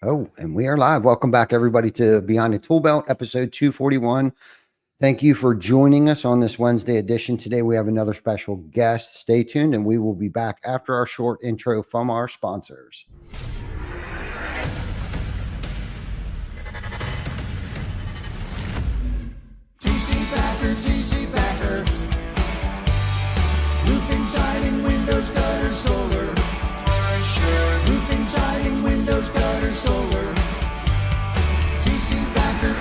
Oh, and we are live. Welcome back, everybody, to Beyond the ToolBelt, episode 241. Thank you for joining us on this Wednesday edition. Today, we have another special guest. Stay tuned, and we will be back after our short intro from our sponsors. TC Backer. Roofing, siding, windows, gutter, solar. Roofing, siding, windows, gutter, solar. TC Backer.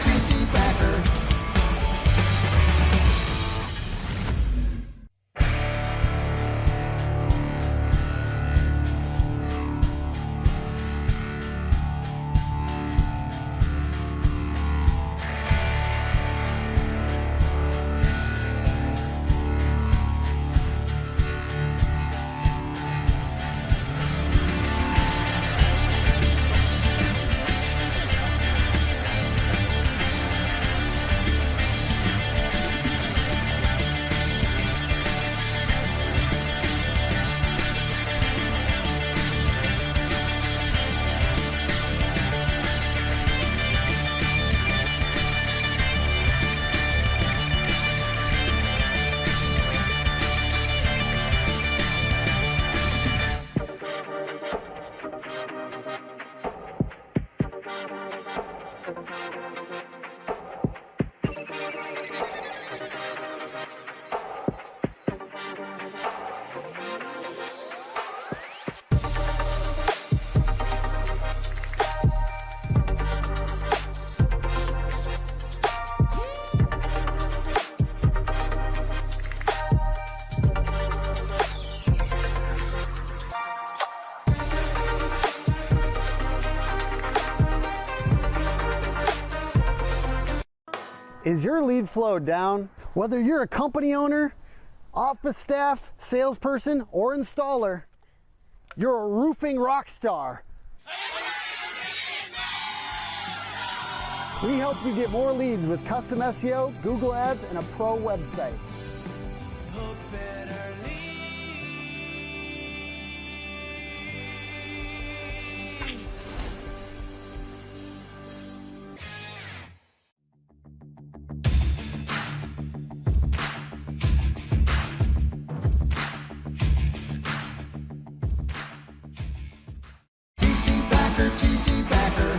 Is your lead flow down? Whether you're a company owner, office staff, salesperson, or installer, you're a roofing rock star. We help you get more leads with custom SEO, Google Ads, and a pro website. TC Backer.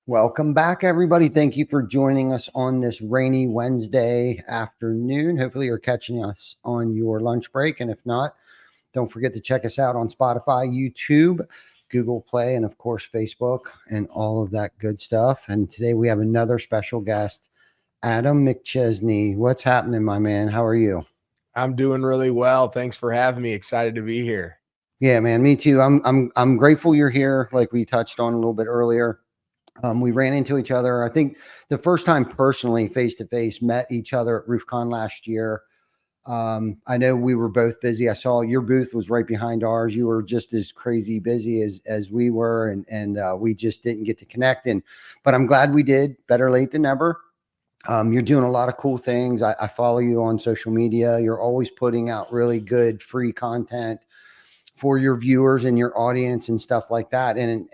Welcome back, everybody. Thank you for joining us on this rainy Wednesday afternoon. Hopefully, you're catching us on your lunch break. And if not, don't forget to check us out on Spotify, YouTube, Google Play, and of course, Facebook, and all of that good stuff. And today we have another special guest, Adam McChesney. What's happening, my man? How are you? I'm doing really well. Thanks for having me. Excited to be here. Yeah, man, me too. I'm grateful you're here. Like we touched on a little bit earlier. We ran into each other. I think the first time personally, face to face, met each other at RoofCon last year. I know we were both busy. I saw your booth was right behind ours. You were just as crazy busy as we were, and we just didn't get to connect. But I'm glad we did. Better late than never. You're doing a lot of cool things. I follow you on social media. You're always putting out really good free content for your viewers and your audience and stuff like that. And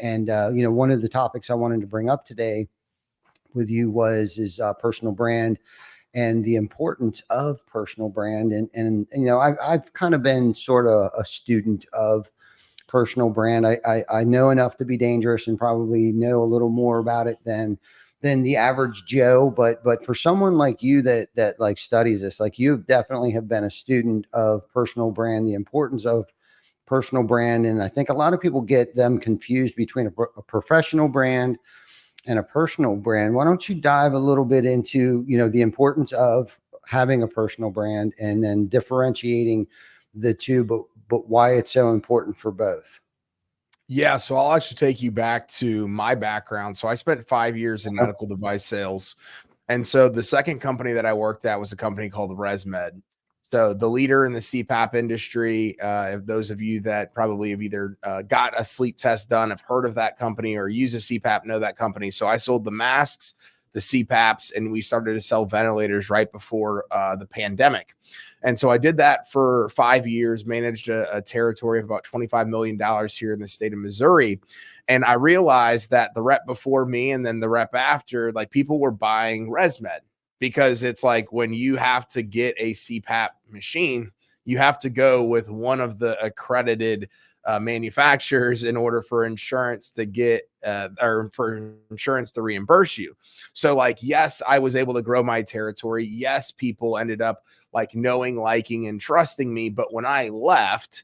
you know, one of the topics I wanted to bring up today with you is personal brand and the importance of personal brand. And you know, I've kind of been sort of a student of personal brand. I know enough to be dangerous and probably know a little more about it than the average Joe. But for someone like you that like studies this, like you definitely have been a student of personal brand, the importance of personal brand. And I think a lot of people get them confused between a professional brand and a personal brand. Why don't you dive a little bit into, you know, the importance of having a personal brand and then differentiating the two, but why it's so important for both? Yeah, so I'll actually take you back to my background. So I spent 5 years in medical device sales. And so the second company that I worked at was a company called ResMed. So the leader in the CPAP industry, those of you that probably have either got a sleep test done, have heard of that company, or use a CPAP, know that company. So I sold the masks, the CPAPs, and we started to sell ventilators right before the pandemic. And so I did that for 5 years, managed a territory of about $25 million here in the state of Missouri. And I realized that the rep before me and then the rep after, like, people were buying ResMed, because it's like when you have to get a CPAP machine, you have to go with one of the accredited manufacturers in order for insurance to get or for insurance to reimburse you. So like, yes, I was able to grow my territory. Yes, people ended up like knowing, liking, and trusting me. But when I left,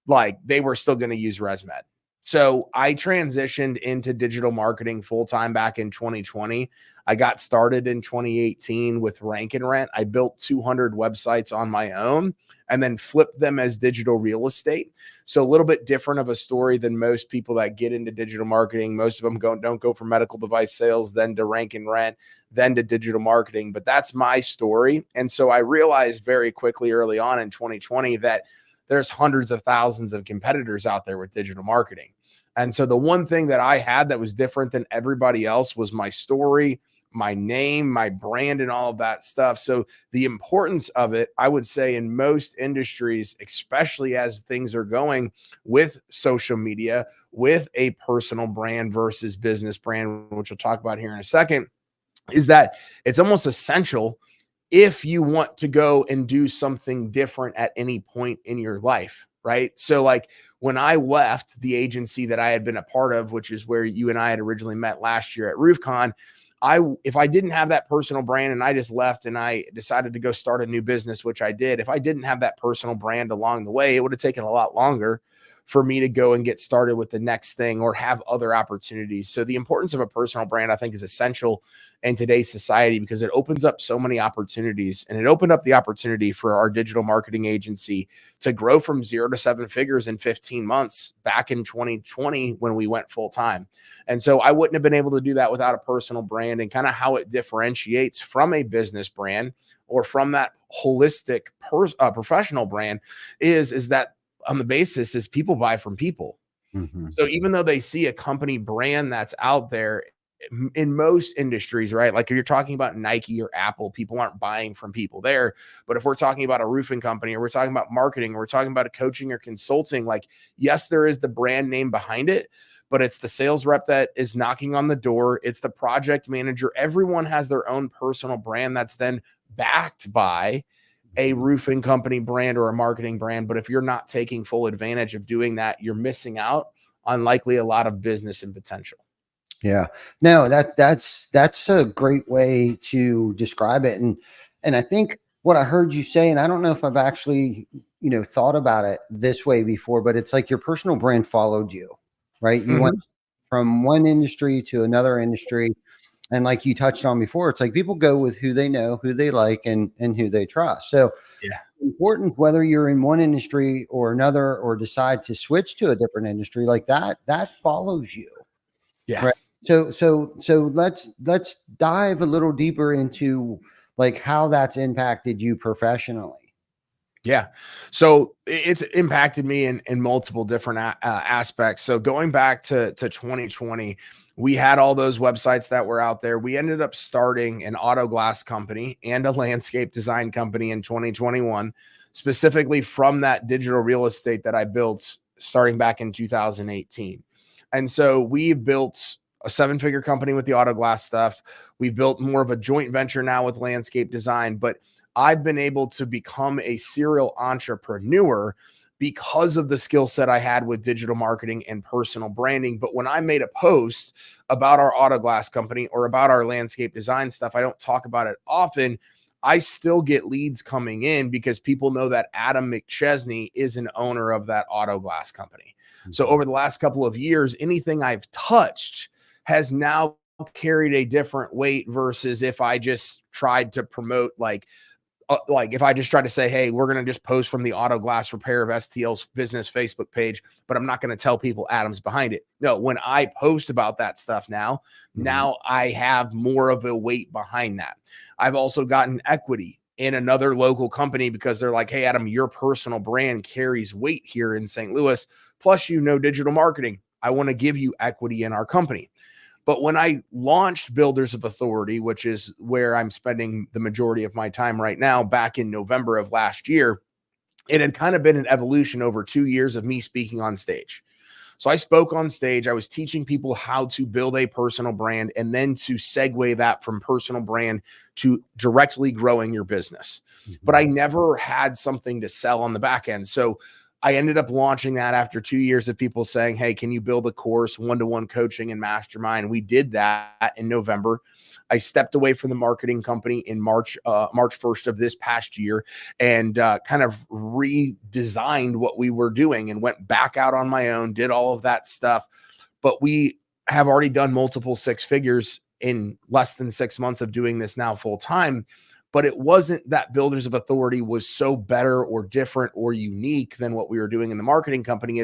like, they were still going to use ResMed. So I transitioned into digital marketing full-time back in 2020. I got started in 2018 with Rank and Rent. I built 200 websites on my own and then flipped them as digital real estate. So a little bit different of a story than most people that get into digital marketing. Most of them don't go for medical device sales, then to Rank and Rent, then to digital marketing. But that's my story. And so I realized very quickly early on in 2020 that there's hundreds of thousands of competitors out there with digital marketing. And so the one thing that I had that was different than everybody else was my story, my name, my brand, and all of that stuff. So the importance of it, I would say, in most industries, especially as things are going with social media, with a personal brand versus business brand, which we'll talk about here in a second, is that it's almost essential if you want to go and do something different at any point in your life, right? So like when I left the agency that I had been a part of, which is where you and I had originally met last year at RoofCon, if I didn't have that personal brand and I just left and I decided to go start a new business, which I did, if I didn't have that personal brand along the way, it would have taken a lot longer for me to go and get started with the next thing or have other opportunities. So the importance of a personal brand, I think, is essential in today's society because it opens up so many opportunities. And it opened up the opportunity for our digital marketing agency to grow from 0 to 7 figures in 15 months back in 2020 when we went full time. And so I wouldn't have been able to do that without a personal brand, and kind of how it differentiates from a business brand or from that holistic professional brand is that on the basis is people buy from people. Mm-hmm. So even though they see a company brand that's out there in most industries, right? Like if you're talking about Nike or Apple, people aren't buying from people there. But if we're talking about a roofing company, or we're talking about marketing, or we're talking about a coaching or consulting, like, yes, there is the brand name behind it, but it's the sales rep that is knocking on the door. It's the project manager. Everyone has their own personal brand that's then backed by a roofing company brand or a marketing brand. But if you're not taking full advantage of doing that, you're missing out on likely a lot of business and potential. Yeah, no, that's a great way to describe it. And I think what I heard you say, and I don't know if I've actually, thought about it this way before, but it's like your personal brand followed you, right? You went from one industry to another industry. And like you touched on before, it's like people go with who they know, who they like, and who they trust. So yeah, important whether you're in one industry or another, or decide to switch to a different industry, like that follows you. Yeah. Right. So let's dive a little deeper into like how that's impacted you professionally. Yeah. So it's impacted me in multiple different aspects. So going back to 2020, we had all those websites that were out there. We ended up starting an auto glass company and a landscape design company in 2021, specifically from that digital real estate that I built starting back in 2018. And so we built a 7-figure company with the auto glass stuff. We've built more of a joint venture now with landscape design, but I've been able to become a serial entrepreneur because of the skill set I had with digital marketing and personal branding. But when I made a post about our auto glass company or about our landscape design stuff, I don't talk about it often. I still get leads coming in because people know that Adam McChesney is an owner of that auto glass company. So over the last couple of years, anything I've touched has now carried a different weight versus if I just tried to promote like if I just try to say, hey, we're going to just post from the auto glass repair of STL's business Facebook page, but I'm not going to tell people Adam's behind it. No, when I post about that stuff now I have more of a weight behind that. I've also gotten equity in another local company because they're like, hey, Adam, your personal brand carries weight here in St. Louis. Plus, digital marketing. I want to give you equity in our company. But when I launched Builders of Authority, which is where I'm spending the majority of my time right now, back in November of last year, it had kind of been an evolution over 2 years of me speaking on stage. So I spoke on stage. I was teaching people how to build a personal brand and then to segue that from personal brand to directly growing your business. But I never had something to sell on the back end. So I ended up launching that after 2 years of people saying, hey, can you build a course, one-to-one coaching and mastermind? We did that in November. I stepped away from the marketing company in March 1st of this past year and kind of redesigned what we were doing and went back out on my own, did all of that stuff. But we have already done multiple six figures in less than 6 months of doing this now full time. But it wasn't that Builders of Authority was so better or different or unique than what we were doing in the marketing company.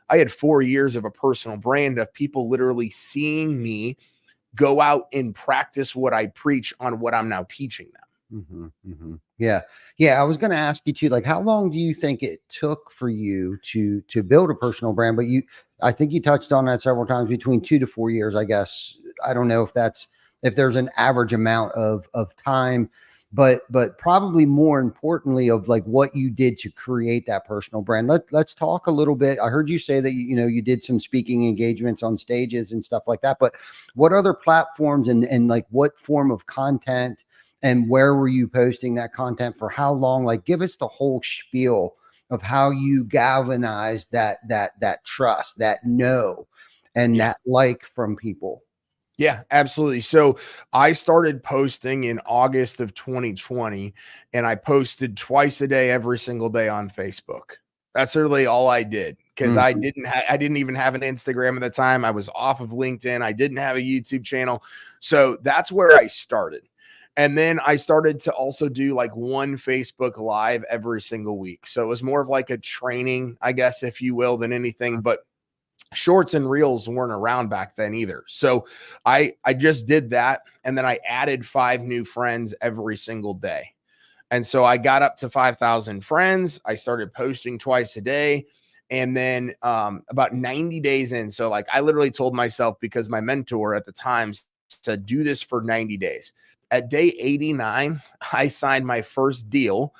I had 4 years of a personal brand of people literally seeing me go out and practice what I preach on what I'm now teaching them. Yeah. Yeah. I was going to ask you too, like, how long do you think it took for you to build a personal brand? But I think you touched on that several times, between 2 to 4 years, I guess. I don't know if there's an average amount of time, but probably more importantly of like what you did to create that personal brand. Let's talk a little bit. I heard you say that, you did some speaking engagements on stages and stuff like that, but what other platforms and like what form of content and where were you posting that content for how long? Like, give us the whole spiel of how you galvanized that trust, that know, and that like from people. Yeah, absolutely. So I started posting in August of 2020, and I posted twice a day, every single day on Facebook. That's really all I did, because I didn't even have an Instagram at the time. I was off of LinkedIn. I didn't have a YouTube channel. So that's where I started. And then I started to also do like one Facebook Live every single week. So it was more of like a training, I guess, if you will, than anything. But shorts and reels weren't around back then either. So I just did that. And then I added 5 new friends every single day. And so I got up to 5,000 friends. I started posting twice a day. And then about 90 days in, so like I literally told myself, because my mentor at the time said, do this for 90 days. At day 89, I signed my first deal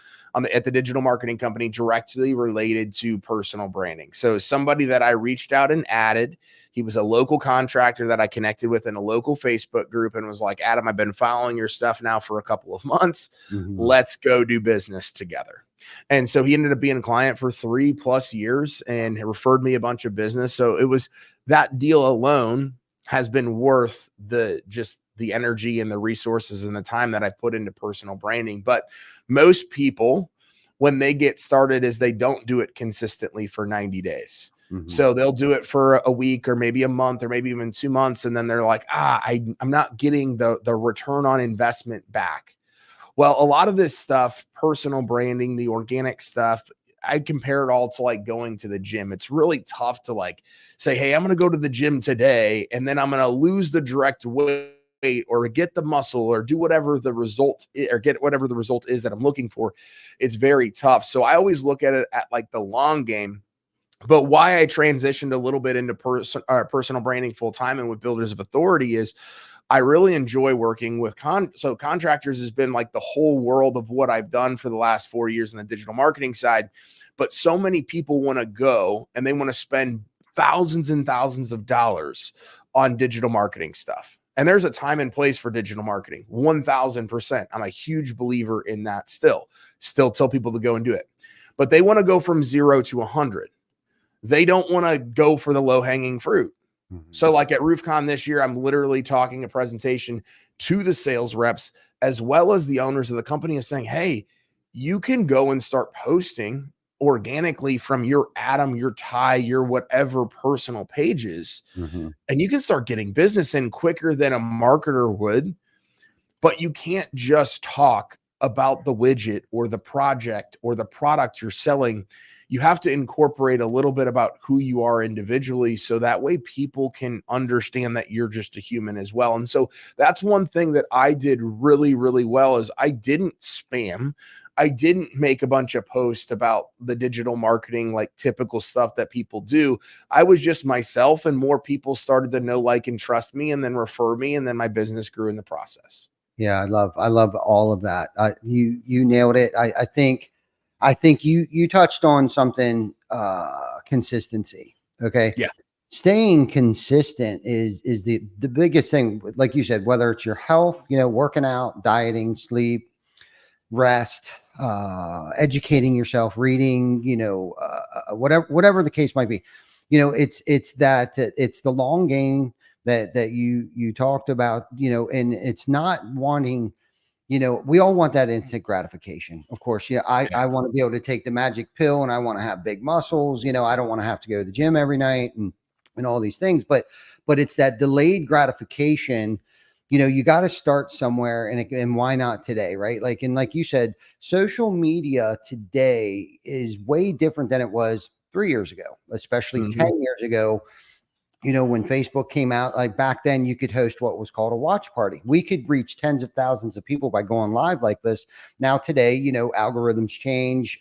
at the digital marketing company directly related to personal branding. So somebody that I reached out and added, he was a local contractor that I connected with in a local Facebook group and was like, Adam, I've been following your stuff now for a couple of months. Let's go do business together. And so he ended up being a client for 3+ years and referred me a bunch of business. So it was that deal alone has been worth the energy and the resources and the time that I put into personal branding. But most people, when they get started, is they don't do it consistently for 90 days. So they'll do it for a week or maybe a month or maybe even 2 months. And then they're like, I'm not getting the return on investment back. Well, a lot of this stuff, personal branding, the organic stuff, I compare it all to like going to the gym. It's really tough to like say, hey, I'm going to go to the gym today and then I'm going to lose the direct weight or get the muscle or do whatever the result is, or get whatever the result is that I'm looking for. It's very tough. So I always look at it at like the long game. But why I transitioned a little bit into personal branding full time and with Builders of Authority is I really enjoy working with contractors has been like the whole world of what I've done for the last 4 years on the digital marketing side. But so many people want to go and they want to spend thousands and thousands of dollars on digital marketing stuff. And there's a time and place for digital marketing, 1000%. I'm a huge believer in that still tell people to go and do it. But they want to go from 0 to 100. They don't want to go for the low hanging fruit. So like at RoofCon this year, I'm literally talking a presentation to the sales reps as well as the owners of the company of saying, hey, you can go and start posting organically from your Adam, your Ty, your whatever personal pages. And you can start getting business in quicker than a marketer would, but you can't just talk about the widget or the project or the product you're selling. You have to incorporate a little bit about who you are individually. So that way people can understand that you're just a human as well. And so that's one thing that I did really, really well is I didn't spam. I didn't make a bunch of posts about the digital marketing, like typical stuff that people do. I was just myself, and more people started to know, like, and trust me, and then refer me. And then my business grew in the process. Yeah, I love all of that. You nailed it. I think you touched on something, consistency. Okay. Yeah. Staying consistent is the biggest thing. Like you said, whether it's your health, working out, dieting, sleep, rest, educating yourself, reading, whatever the case might be. It's the long game that you talked about, and it's not wanting, we all want that instant gratification. Of course, I want to be able to take the magic pill, and I want to have big muscles. I don't want to have to go to the gym every night and all these things, but it's that delayed gratification. You got to start somewhere, and why not today, right? Like you said, social media today is way different than it was 3 years ago, especially 10 years ago. When Facebook came out, like back then, you could host what was called a watch party. We could reach tens of thousands of people by going live like this. Now today, algorithms change.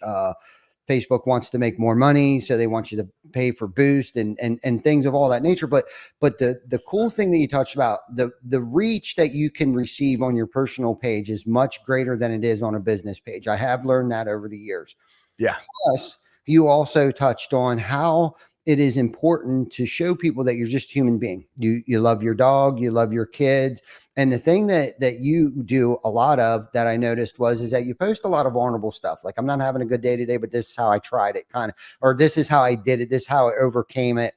Facebook wants to make more money, so they want you to pay for boost and things of all that nature. But the cool thing that you touched about, the reach that you can receive on your personal page is much greater than it is on a business page. I have learned that over the years. Yeah. Plus, you also touched on how it is important to show people that you're just a human being. You love your dog, you love your kids. And the thing that you do a lot of that I noticed is that you post a lot of vulnerable stuff. Like, I'm not having a good day today, but this is how I tried it, kind of, or this is how I did it. This is how I overcame it,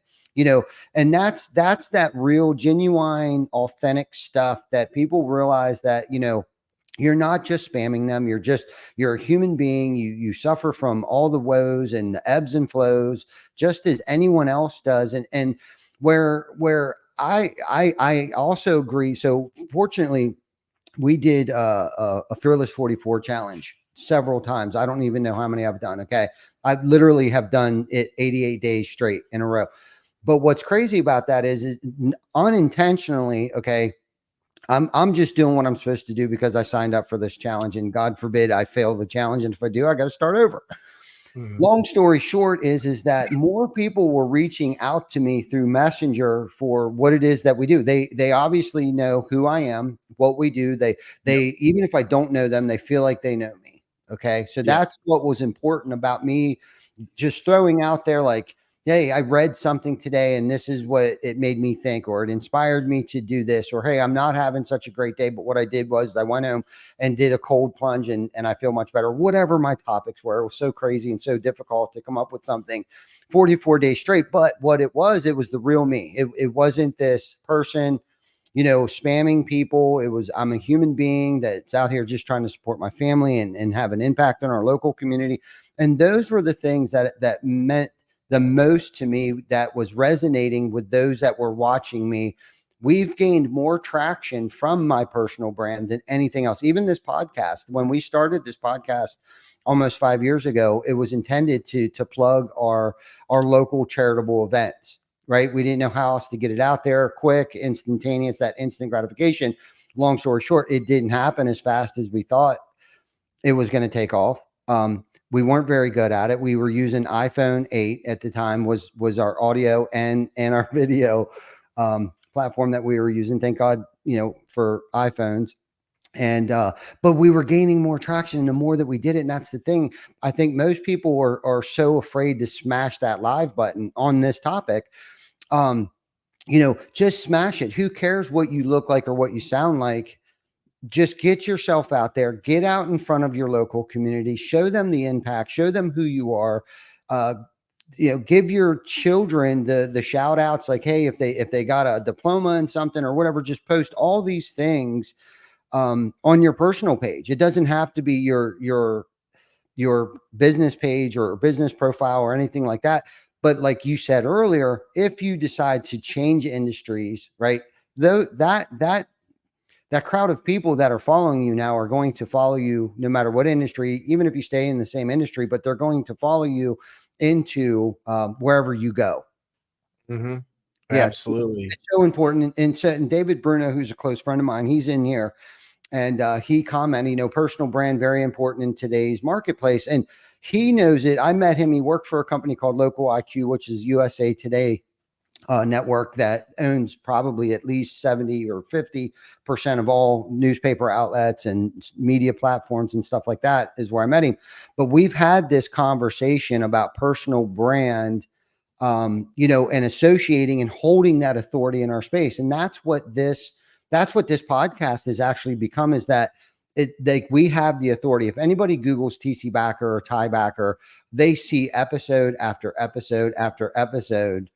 and that's that real, genuine, authentic stuff that people realize that, you're not just spamming them. You're a human being. You suffer from all the woes and the ebbs and flows, just as anyone else does. And where I also agree. So fortunately, we did a Fearless 44 challenge several times. I don't even know how many I've done. Okay. I literally have done it 88 days straight in a row. But what's crazy about that is unintentionally, okay, I'm just doing what I'm supposed to do because I signed up for this challenge, and God forbid I fail the challenge. And if I do, I got to start over. Long story short is that more people were reaching out to me through Messenger for what it is that we do. They obviously know who I am, what we do. They even if I don't know them, they feel like they know me. Okay. So that's what was important about me just throwing out there, like, hey, I read something today and this is what it made me think, or it inspired me to do this, or, hey, I'm not having such a great day, but what I did was I went home and did a cold plunge and I feel much better. Whatever my topics were, it was so crazy and so difficult to come up with something 44 days straight. But what it was the real me. It wasn't this person, spamming people. I'm a human being that's out here just trying to support my family and have an impact on our local community. And those were the things that meant the most to me, that was resonating with those that were watching me. We've gained more traction from my personal brand than anything else. Even this podcast, when we started this podcast almost 5 years ago, it was intended to plug our local charitable events, right? We didn't know how else to get it out there quick, instantaneous, that instant gratification. Long story short, it didn't happen as fast as we thought it was going to take off. We weren't very good at it. We were using iPhone 8 at the time, was our audio and our video platform that we were using. Thank God, for iPhones. And but we were gaining more traction the more that we did it. And that's the thing. I think most people are so afraid to smash that live button on this topic. Just smash it. Who cares what you look like or what you sound like? Just get yourself out there, get out in front of your local community, show them the impact, show them who you are. Give your children the shout outs, like, hey, if they got a diploma in something or whatever, just post all these things on your personal page. It doesn't have to be your business page or business profile or anything like that. But like you said earlier, if you decide to change industries, right, though that crowd of people that are following you now are going to follow you no matter what industry, even if you stay in the same industry, but they're going to follow you into wherever you go. Yeah, Yeah, absolutely. it's so important. And David Bruno, who's a close friend of mine, he's in here. And he commented, you know, personal brand, very important in today's marketplace. And he knows it. I met him. He worked for a company called Local IQ, which is USA Today network that owns probably at least 70 or 50% of all newspaper outlets and media platforms and stuff like that, is where I met him. But we've had this conversation about personal brand, you know, and associating and holding that authority in our space. And that's what this podcast has actually become, is that like we have the authority. If anybody Googles TC Backer or Ty Backer, they see episode after episode after episode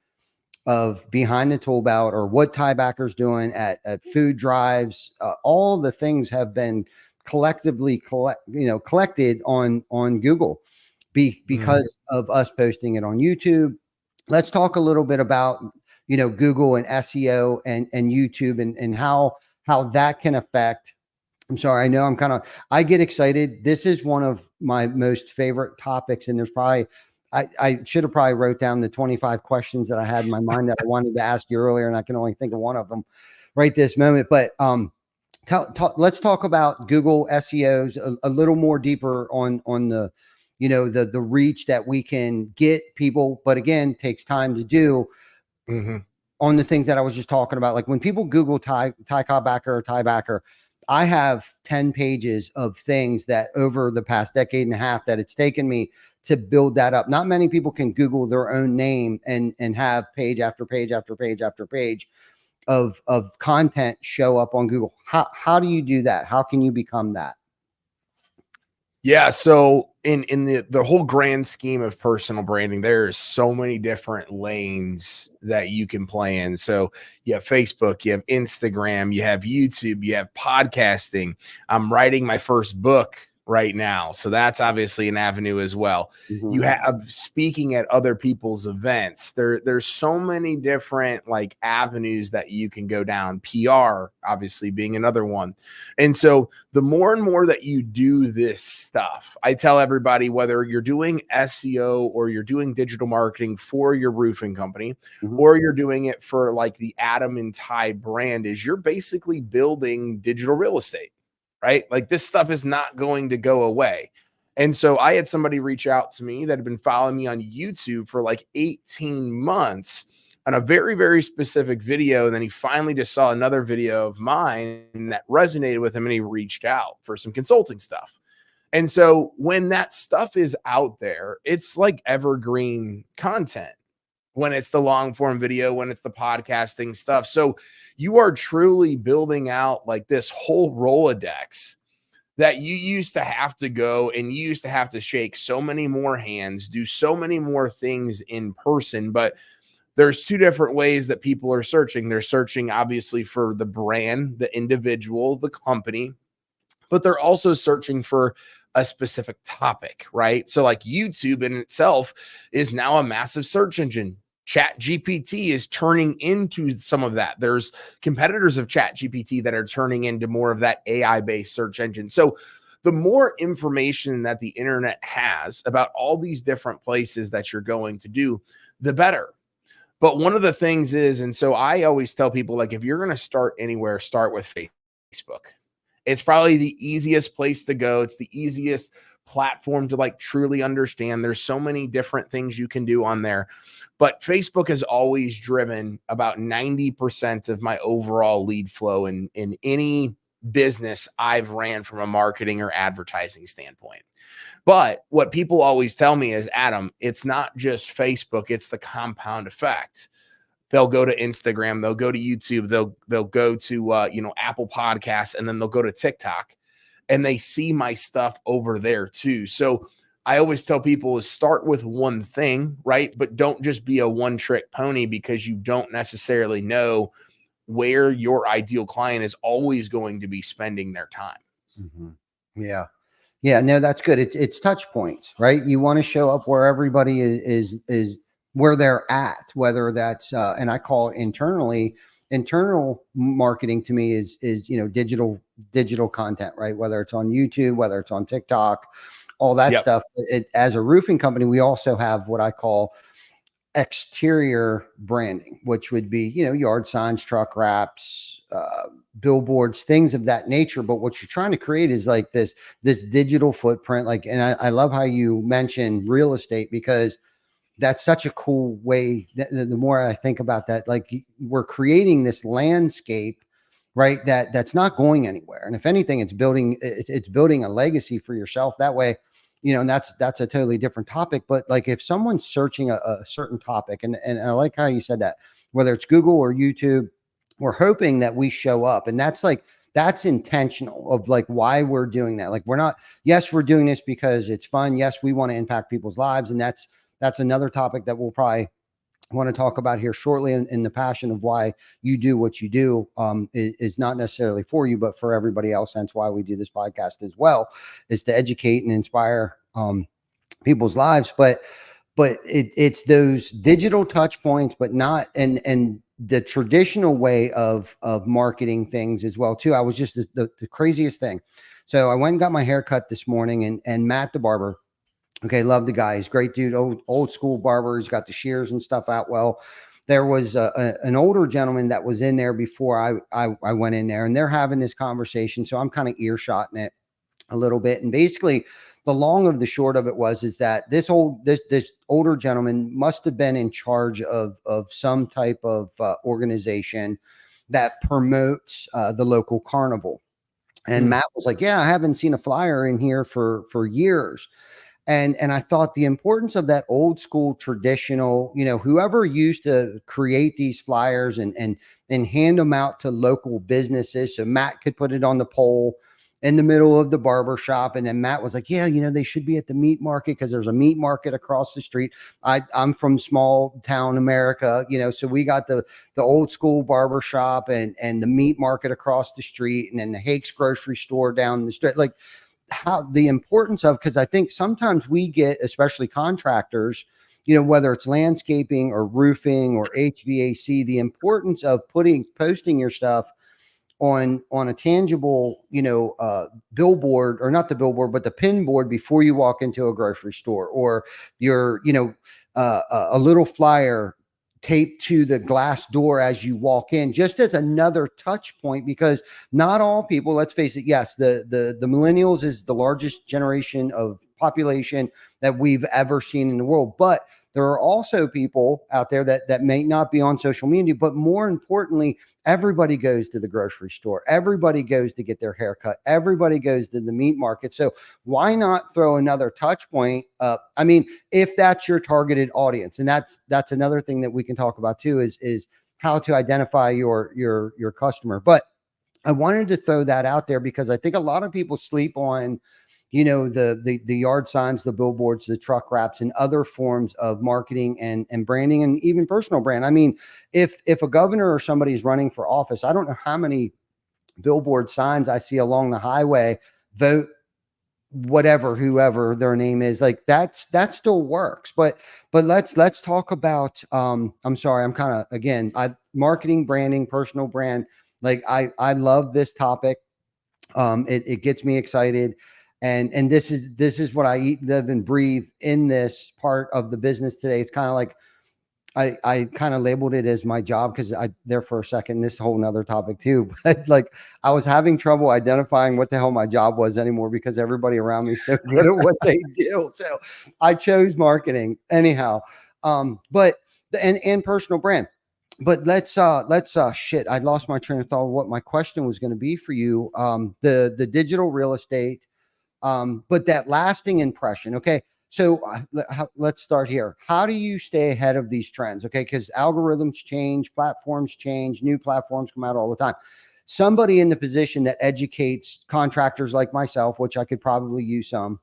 of behind the tool belt, or what Ty Backer's doing at food drives. All the things have been collectively collected on Google because of us posting it on YouTube. Let's talk a little bit about, you know, Google and SEO and YouTube and how that can affect. I'm sorry, I know I get excited. This is one of my most favorite topics, and there's probably, I should have probably wrote down the 25 questions that I had in my mind that I wanted to ask you earlier, and I can only think of one of them right this moment. But let's talk about Google SEOs a little more deeper on the, you know, the reach that we can get people, but again, takes time to do. On the things that I was just talking about, like when people Google Ty Backer or Ty Backer, I have 10 pages of things that over the past decade and a half that it's taken me to build that up. Not many people can Google their own name and have page after page after page after page of content show up on Google. How do you do that? How can you become that? Yeah. So in the whole grand scheme of personal branding, there's so many different lanes that you can play in. So you have Facebook, you have Instagram, you have YouTube, you have podcasting. I'm writing my first book right now, so that's obviously an avenue as well. You have speaking at other people's events. There's so many different like avenues that you can go down, PR obviously being another one. And so the more and more that you do this stuff, I tell everybody, whether you're doing SEO or you're doing digital marketing for your roofing company, or you're doing it for like the Adam and Ty brand, is you're basically building digital real estate. Right? Like this stuff is not going to go away. And so I had somebody reach out to me that had been following me on YouTube for like 18 months on a very, very specific video. And then he finally just saw another video of mine that resonated with him, and he reached out for some consulting stuff. And so when that stuff is out there, it's like evergreen content. When it's the long form video, when it's the podcasting stuff. So you are truly building out like this whole Rolodex that you used to have to go and you used to have to shake so many more hands, do so many more things in person. But there's two different ways that people are searching. They're searching obviously for the brand, the individual, the company, but they're also searching for a specific topic, right? So like YouTube in itself is now a massive search engine. Chat GPT is turning into some of that. There's competitors of Chat GPT that are turning into more of that AI-based search engine. So the more information that the internet has about all these different places that you're going to do, the better. But one of the things is, and so I always tell people, like, if you're going to start anywhere, start with Facebook. It's probably the easiest place to go. It's the easiest platform to like truly understand. There's so many different things you can do on there, but Facebook has always driven about 90% of my overall lead flow in any business I've ran from a marketing or advertising standpoint. But what people always tell me is, Adam, it's not just Facebook, it's the compound effect. They'll go to Instagram, they'll go to YouTube, they'll go to Apple Podcasts, and then they'll go to TikTok, and they see my stuff over there too. So I always tell people is start with one thing, right? But don't just be a one-trick pony, because you don't necessarily know where your ideal client is always going to be spending their time. Yeah. Yeah, no, that's good. It's touch points, right? You want to show up where everybody is where they're at, whether that's and I call it internal marketing. To me is digital content, right? Whether it's on YouTube, whether it's on TikTok, all that stuff. As a roofing company, we also have what I call exterior branding, which would be, yard signs, truck wraps, billboards, things of that nature. But what you're trying to create is like this digital footprint. Like, and I love how you mentioned real estate, because that's such a cool way. The more I think about that, like we're creating this landscape, right? That's not going anywhere. And if anything, it's building a legacy for yourself that way. And that's a totally different topic. But like if someone's searching a certain topic, and I like how you said that, whether it's Google or YouTube, we're hoping that we show up. And that's intentional of like why we're doing that. Like yes, we're doing this because it's fun. Yes, we want to impact people's lives. And that's another topic that we'll probably want to talk about here shortly. In the passion of why you do what you do is not necessarily for you, but for everybody else. Hence why we do this podcast as well, is to educate and inspire people's lives. But it's those digital touch points, but not, and the traditional way of marketing things as well too. I was just the craziest thing. So I went and got my hair cut this morning, and Matt, the barber, okay, love the guy. He's a great dude, old school barber. He's got the shears and stuff out well. There was an older gentleman that was in there before I went in there, and they're having this conversation. So I'm kind of earshotting it a little bit. And basically the long of the short of it is that this older gentleman must have been in charge of some type of organization that promotes the local carnival. And Matt was like, yeah, I haven't seen a flyer in here for years. And I thought the importance of that old school traditional, whoever used to create these flyers and hand them out to local businesses. So Matt could put it on the pole in the middle of the barber shop. And then Matt was like, yeah, they should be at the meat market because there's a meat market across the street. I'm from small town America, so we got the old school barber shop and the meat market across the street, and then the Hake's grocery store down the street. Like, how the importance of, because I think sometimes we get, especially contractors, whether it's landscaping or roofing or HVAC, the importance of posting your stuff on a tangible, billboard, or not the billboard, but the pin board before you walk into a grocery store, or your, a little flyer taped to the glass door as you walk in, just as another touch point. Because not all people, let's face it, yes, the millennials is the largest generation of population that we've ever seen in the world, but there are also people out there that may not be on social media. But more importantly, everybody goes to the grocery store, everybody goes to get their hair cut, everybody goes to the meat market. So why not throw another touch point up? I mean, if that's your targeted audience, and that's another thing that we can talk about too, is how to identify your customer. But I wanted to throw that out there because I think a lot of people sleep on the yard signs, the billboards, the truck wraps, and other forms of marketing and branding, and even personal brand. I mean, if a governor or somebody is running for office, I don't know how many billboard signs I see along the highway, vote whoever their name is. Like that still works. But let's talk about, I'm sorry, I'm kind of, again, marketing, branding, personal brand. Like I love this topic. It gets me excited. And this is what I eat, live, and breathe in this part of the business today. It's kind of like I kind of labeled it as my job, because there for a second, this whole nother topic too, but like I was having trouble identifying what the hell my job was anymore, because everybody around me is so good at what they do. So I chose marketing anyhow. But personal brand. But let's shit, I lost my train of thought of what my question was going to be for you. The digital real estate. But that lasting impression. Okay. So let's start here. How do you stay ahead of these trends? Okay. Because algorithms change, platforms change, new platforms come out all the time. Somebody in the position that educates contractors like myself, which I could probably use some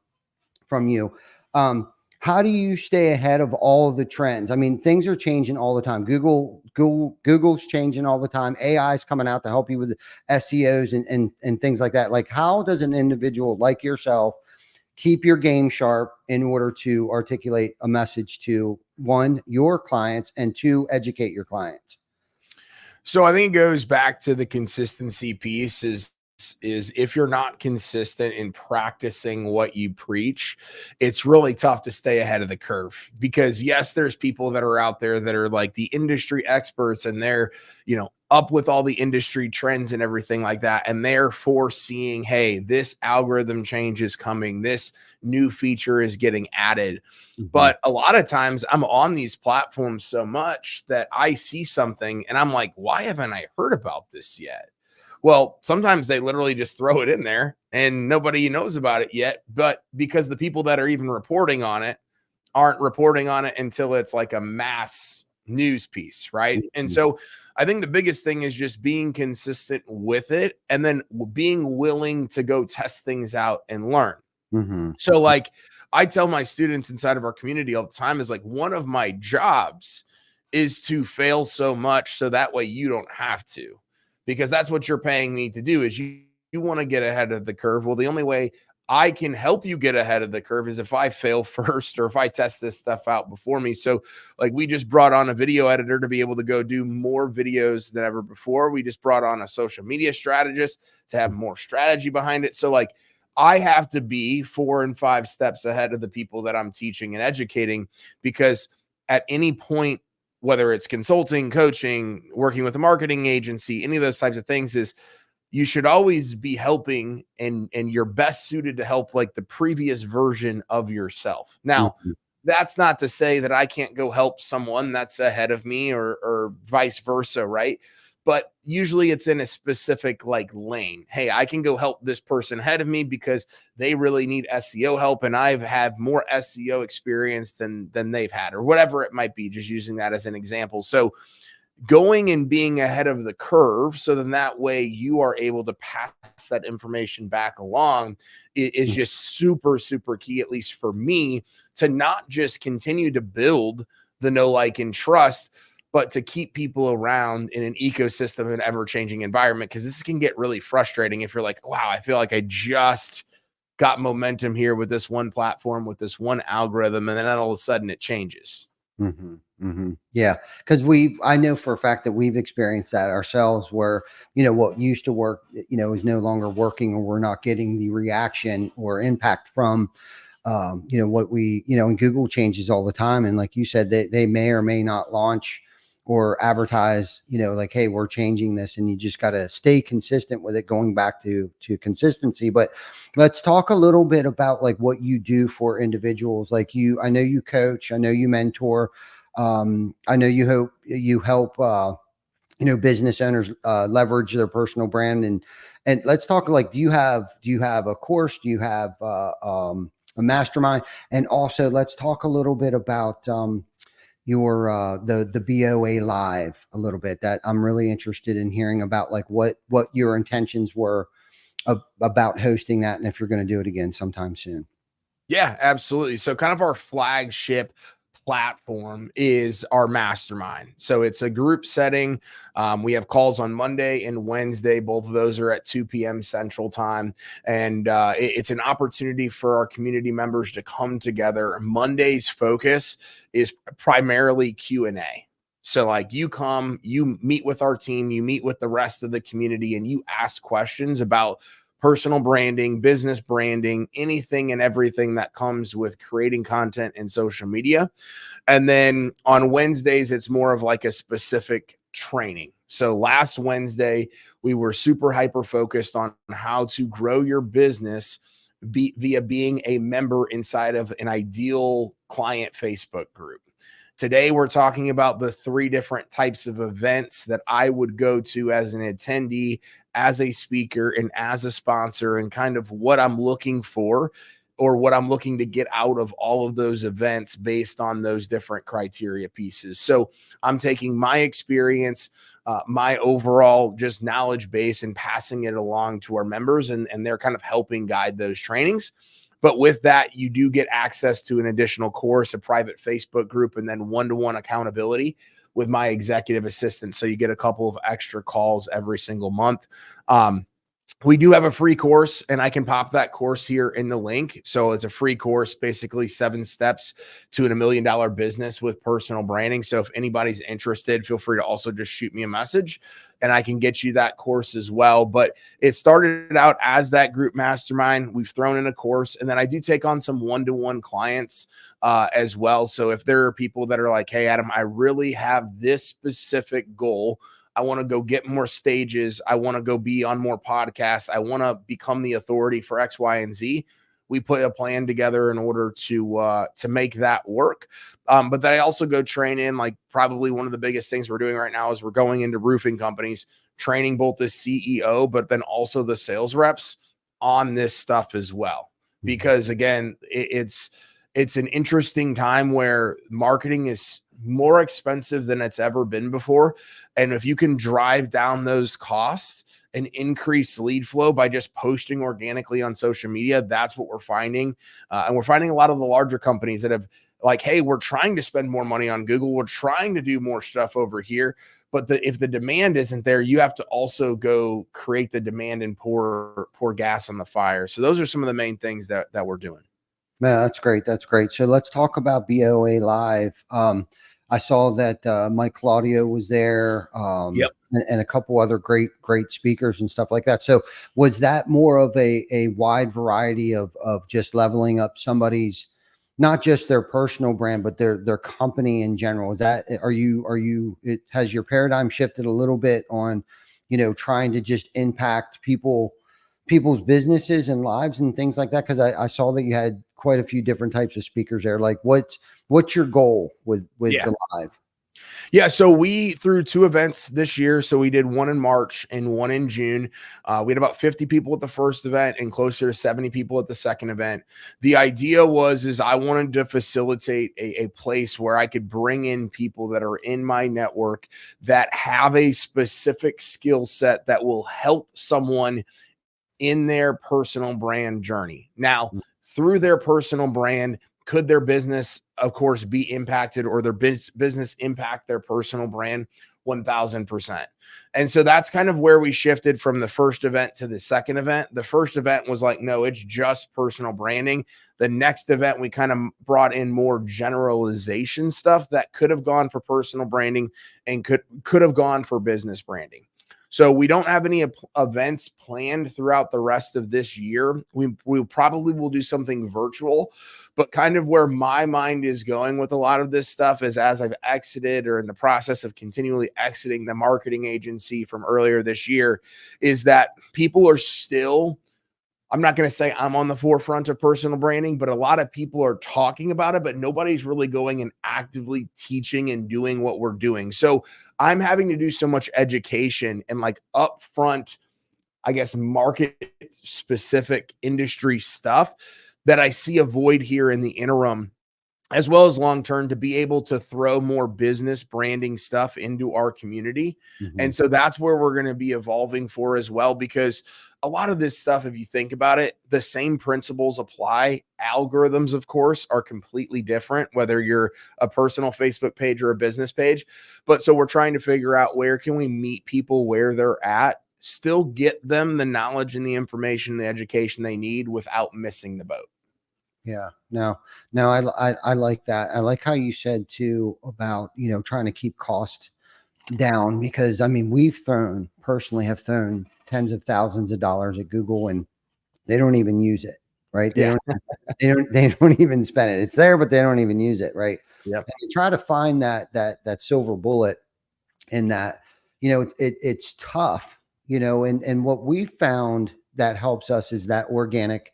from you. How do you stay ahead of all of the trends? I mean, things are changing all the time. Google's changing all the time. AI is coming out to help you with SEOs and things like that. Like, how does an individual like yourself keep your game sharp in order to articulate a message to, one, your clients, and two, educate your clients? So I think it goes back to the consistency piece. Is is if you're not consistent in practicing what you preach, it's really tough to stay ahead of the curve. Because yes, there's people that are out there that are like the industry experts, and they're, up with all the industry trends and everything like that, and they're foreseeing, hey, this algorithm change is coming, this new feature is getting added. But a lot of times I'm on these platforms so much that I see something and I'm like, why haven't I heard about this yet? Well, sometimes they literally just throw it in there and nobody knows about it yet. But because the people that are even reporting on it aren't reporting on it until it's like a mass news piece, right? And so I think the biggest thing is just being consistent with it, and then being willing to go test things out and learn. So like I tell my students inside of our community all the time, is like, one of my jobs is to fail so much so that way you don't have to, because that's what you're paying me to do. Is you want to get ahead of the curve. Well, the only way I can help you get ahead of the curve is if I fail first, or if I test this stuff out before me. So like we just brought on a video editor to be able to go do more videos than ever before. We just brought on a social media strategist to have more strategy behind it. So like I have to be 4 and 5 steps ahead of the people that I'm teaching and educating, because at any point, whether it's consulting, coaching, working with a marketing agency, any of those types of things, is you should always be helping and you're best suited to help like the previous version of yourself. Now, that's not to say that I can't go help someone that's ahead of me or vice versa, right? But usually it's in a specific like lane. Hey, I can go help this person ahead of me because they really need SEO help, and I've had more SEO experience than they've had, or whatever it might be, just using that as an example. So going and being ahead of the curve, so then that way you are able to pass that information back along, is just super, super key, at least for me, to not just continue to build the know, like, and trust, but to keep people around in an ecosystem, an ever-changing environment. Because this can get really frustrating if you're like, wow, I feel like I just got momentum here with this one platform, with this one algorithm, and then all of a sudden it changes. Yeah, because I know for a fact that we've experienced that ourselves, where what used to work is no longer working, or we're not getting the reaction or impact from what we and Google changes all the time, and like you said, they may or may not launch or advertise like, hey, we're changing this, and you just got to stay consistent with it, going back to consistency. But let's talk a little bit about like what you do for individuals. Like I know you coach, I know you mentor, I know you help business owners leverage their personal brand, and let's talk like, do you have a course, do you have a mastermind? And also let's talk a little bit about your the BOA live a little bit. That I'm really interested in hearing about, like what your intentions were about hosting that, and if you're going to do it again sometime soon. Yeah, absolutely. So kind of our flagship platform is our mastermind. So it's a group setting. We have calls on Monday and Wednesday. Both of those are at 2 p.m. Central Time. And it's an opportunity for our community members to come together. Monday's focus is primarily Q&A. So like you come, you meet with our team, you meet with the rest of the community, and you ask questions about personal branding, business branding, anything and everything that comes with creating content and social media. And then on Wednesdays, it's more of like a specific training. So last Wednesday, we were super hyper focused on how to grow your business via being a member inside of an ideal client Facebook group. Today, we're talking about the 3 different types of events that I would go to as an attendee, as a speaker, and as a sponsor, and kind of what I'm looking for, or what I'm looking to get out of all of those events based on those different criteria pieces. So I'm taking my experience, my overall just knowledge base, and passing it along to our members, and they're kind of helping guide those trainings. But with that, you do get access to an additional course, a private Facebook group, and then one-to-one accountability with my executive assistant. So you get a couple of extra calls every single month. We do have a free course, and I can pop that course here in the link. So it's a free course, basically 7 steps to $1 million business with personal branding. So if anybody's interested, feel free to also just shoot me a message and I can get you that course as well. But it started out as that group mastermind. We've thrown in a course, and then I do take on some one-to-one clients as well. So if there are people that are like, hey, Adam, I really have this specific goal. I want to go get more stages. I want to go be on more podcasts. I want to become the authority for X, Y, and Z. We put a plan together in order to make that work. But then I also go train in, like, probably one of the biggest things we're doing right now is we're going into roofing companies, training both the CEO, but then also the sales reps on this stuff as well. Because again, it's an interesting time where marketing is more expensive than it's ever been before. And if you can drive down those costs and increase lead flow by just posting organically on social media, that's what we're finding. And we're finding a lot of the larger companies that have like, hey, we're trying to spend more money on Google. We're trying to do more stuff over here. But if the demand isn't there, you have to also go create the demand and pour gas on the fire. So those are some of the main things that we're doing. Man, that's great. That's great. So let's talk about BOA Live. I saw that Mike Claudio was there, Yep. and a couple other great speakers and stuff like that. So was that more of a wide variety of just leveling up somebody's, not just their personal brand, but their company in general? Is that, has your paradigm shifted a little bit on, trying to just impact people's businesses and lives and things like that? Because I saw that you had quite a few different types of speakers there. Like what's your goal with the live? Yeah. So we threw 2 events this year. So we did one in March and one in June. We had about 50 people at the first event and closer to 70 people at the second event. The idea is I wanted to facilitate a place where I could bring in people that are in my network that have a specific skill set that will help someone in their personal brand journey. Now, through their personal brand, could their business, of course, be impacted, or their business impact their personal brand? 1000%. And so that's kind of where we shifted from the first event to the second event. The first event was like, no, it's just personal branding. The next event, we kind of brought in more generalization stuff that could have gone for personal branding and could have gone for business branding. So we don't have any events planned throughout the rest of this year. We probably will do something virtual, but kind of where my mind is going with a lot of this stuff is, as I've exited or in the process of continually exiting the marketing agency from earlier this year, is that people are still, I'm not going to say I'm on the forefront of personal branding, but a lot of people are talking about it, but nobody's really going and actively teaching and doing what we're doing. So I'm having to do so much education and like upfront, I guess, market specific industry stuff that I see a void here in the interim, as well as long-term, to be able to throw more business branding stuff into our community. Mm-hmm. And so that's where we're going to be evolving for as well, because a lot of this stuff, if you think about it, the same principles apply. Algorithms, of course, are completely different, whether you're a personal Facebook page or a business page. But so we're trying to figure out, where can we meet people where they're at, still get them the knowledge and the information, the education they need without missing the boat. Yeah, no, I like that. I like how you said too about, trying to keep cost down, because I mean, personally have thrown tens of thousands of dollars at Google and they don't even use it, right? They don't even spend it. It's there, but they don't even use it, right? Yep. And you try to find that silver bullet in that, it's tough, and what we found that helps us is that organic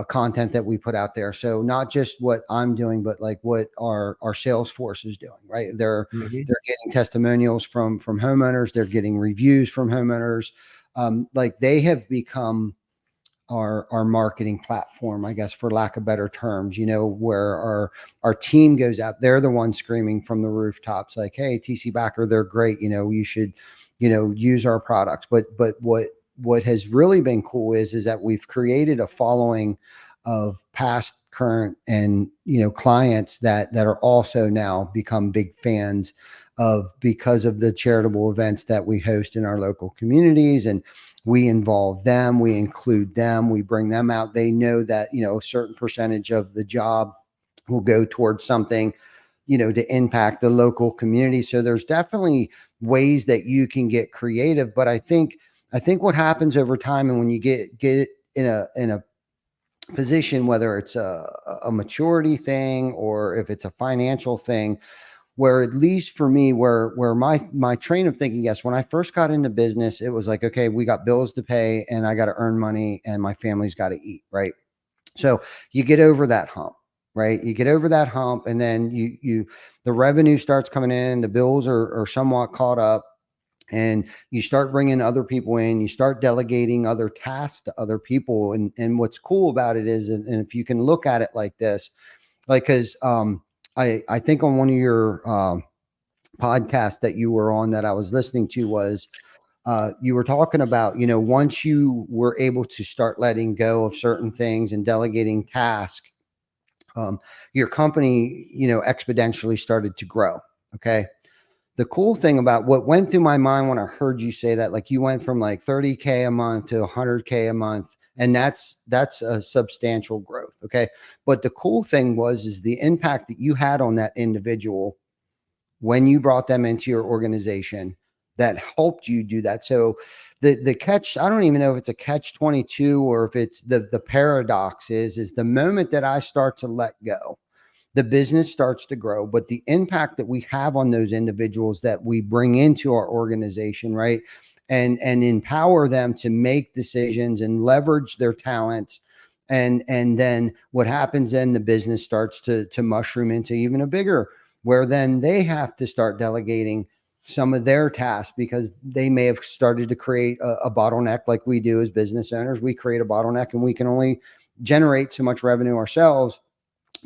content that we put out there. So not just what I'm doing, but like what our sales force is doing, right? They're getting testimonials from homeowners. They're getting reviews from homeowners. Like they have become our marketing platform, I guess, for lack of better terms, where our team goes out. They're the ones screaming from the rooftops, like, hey, TC Backer, they're great. You should, use our products. But what has really been cool is that we've created a following of past current and, clients that are also now become big fans of, because of the charitable events that we host in our local communities, and we involve them, we include them, we bring them out. They know that, a certain percentage of the job will go towards something, to impact the local community. So there's definitely ways that you can get creative. But I think what happens over time, and when you get in a position, whether it's a maturity thing or if it's a financial thing, where, at least for me, where my train of thinking, yes, when I first got into business, it was like, okay, we got bills to pay and I got to earn money and my family's got to eat, right? So you get over that hump, right? You get over that hump, and then the revenue starts coming in, the bills are somewhat caught up, and you start bringing other people in, you start delegating other tasks to other people. And what's cool about it is, and if you can look at it like this, like, cause, I think on one of your, podcasts that you were on that I was listening to was, you were talking about, once you were able to start letting go of certain things and delegating tasks, your company, exponentially started to grow. Okay. The cool thing about what went through my mind when I heard you say that, like, you went from like 30K a month to 100K a month, and that's a substantial growth. Okay. But the cool thing is the impact that you had on that individual when you brought them into your organization that helped you do that. So the catch, I don't even know if it's a catch 22 or if it's the paradox is the moment that I start to let go, the business starts to grow. But the impact that we have on those individuals that we bring into our organization, right, and empower them to make decisions and leverage their talents, and then what happens, then the business starts to mushroom into even a bigger, where then they have to start delegating some of their tasks because they may have started to create a bottleneck. Like we do as business owners, we create a bottleneck and we can only generate so much revenue ourselves.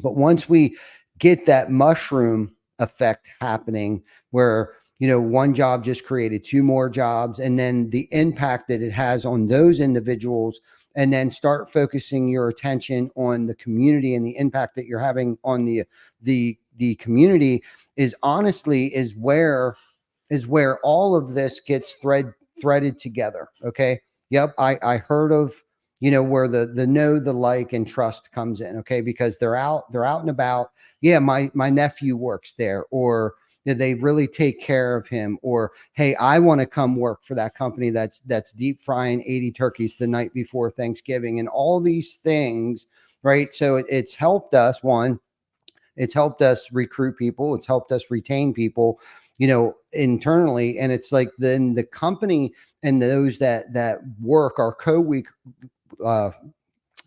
But once we get that mushroom effect happening, where, one job just created two more jobs, and then the impact that it has on those individuals, and then start focusing your attention on the community and the impact that you're having on the community, is where all of this gets threaded together. Okay. Yep. I heard of, where the know, the like, and trust comes in. Okay. Because they're out and about. Yeah. My nephew works there, or they really take care of him, or, hey, I want to come work for that company that's deep frying 80 turkeys the night before Thanksgiving, and all these things. Right. So it's helped us. One, it's helped us recruit people. It's helped us retain people, internally. And it's like, then the company and those that work, our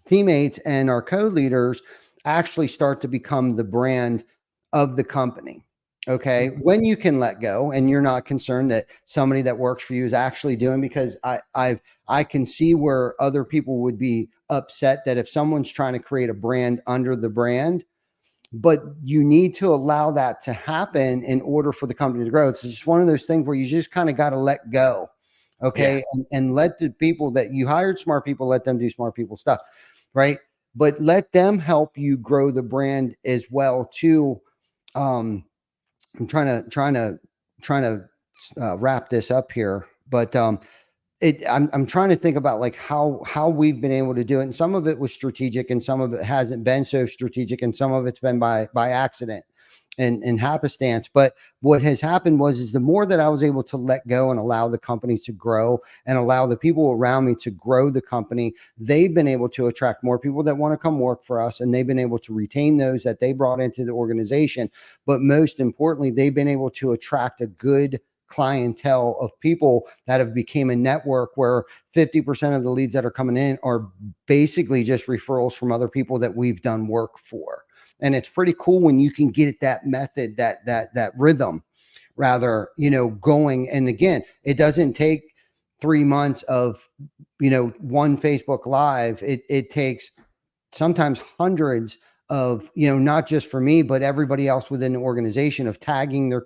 teammates and our co-leaders, actually start to become the brand of the company. Okay. When you can let go and you're not concerned that somebody that works for you is actually doing, because I can see where other people would be upset that if someone's trying to create a brand under the brand, but you need to allow that to happen in order for the company to grow. It's just one of those things where you just kind of got to let go. Okay. Yeah. And let the people that you hired, smart people, let them do smart people stuff. Right. But let them help you grow the brand as well too. I'm trying to wrap this up here, but I'm trying to think about like how we've been able to do it. And some of it was strategic and some of it hasn't been so strategic, and some of it's been by accident and happenstance. But what has happened is the more that I was able to let go and allow the company to grow and allow the people around me to grow the company, they've been able to attract more people that want to come work for us, and they've been able to retain those that they brought into the organization. But most importantly, they've been able to attract a good clientele of people that have become a network where 50% of the leads that are coming in are basically just referrals from other people that we've done work for. And it's pretty cool when you can get that method, that rhythm rather, going. And again, it doesn't take 3 months of, one Facebook Live. It takes sometimes hundreds of, not just for me, but everybody else within the organization, of tagging their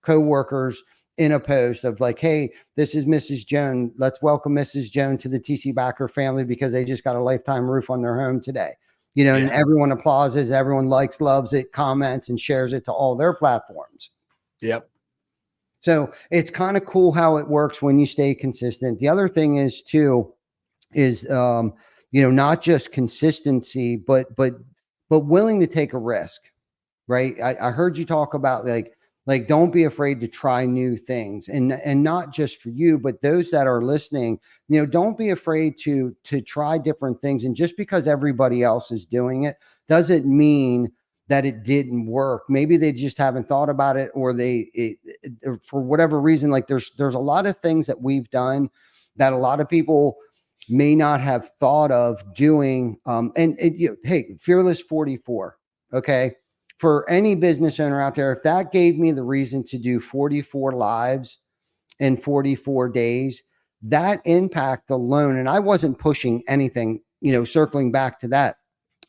co-workers in a post of like, hey, this is Mrs. Joan. Let's welcome Mrs. Joan to the TC Backer family because they just got a lifetime roof on their home today. you know, and Yeah. everyone applauses, everyone likes, loves it, comments, and shares it to all their platforms. Yep. So it's kind of cool how it works when you stay consistent. The other thing is too, is you know, not just consistency, but willing to take a risk, right? I heard you talk about like don't be afraid to try new things, and not just for you, but those that are listening, you know, don't be afraid to try different things. And just because everybody else is doing it doesn't mean that it didn't work. Maybe they just haven't thought about it, or for whatever reason. Like there's a lot of things that we've done that a lot of people may not have thought of doing. You know, hey, Fearless 44, okay, for any business owner out there, if that gave me the reason to do 44 lives in 44 days, that impact alone, and I wasn't pushing anything, you know, circling back to that,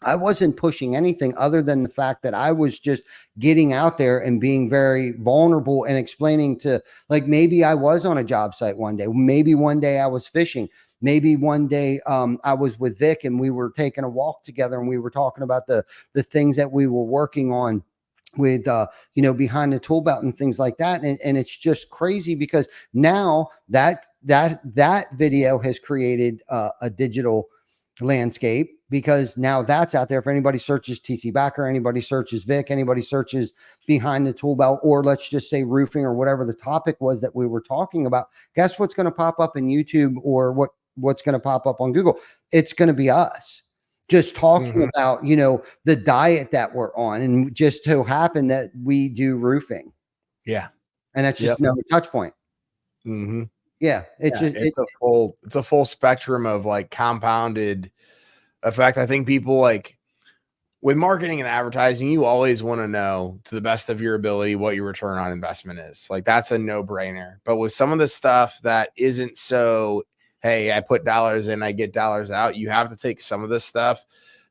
I wasn't pushing anything other than the fact that I was just getting out there and being very vulnerable and explaining to, like, maybe I was on a job site one day, maybe one day I was fishing, maybe one day I was with Vic and we were taking a walk together and we were talking about the things that we were working on with you know, behind the tool belt and things like that. And it's just crazy because now that video has created a digital landscape, because now that's out there. If anybody searches TC Backer, anybody searches Vic, anybody searches behind the tool belt, or let's just say roofing or whatever the topic was that we were talking about, guess what's going to pop up in YouTube, or what's going to pop up on Google? It's going to be us just talking about, you know, the diet that we're on, and just so happen that we do roofing. Yeah. And that's just another touch point. Mm-hmm. Yeah. It's a full spectrum of like compounded effect. I think people, like with marketing and advertising, you always want to know to the best of your ability what your return on investment is. Like that's a no-brainer. But with some of the stuff that isn't so, hey, I put dollars in, I get dollars out, you have to take some of this stuff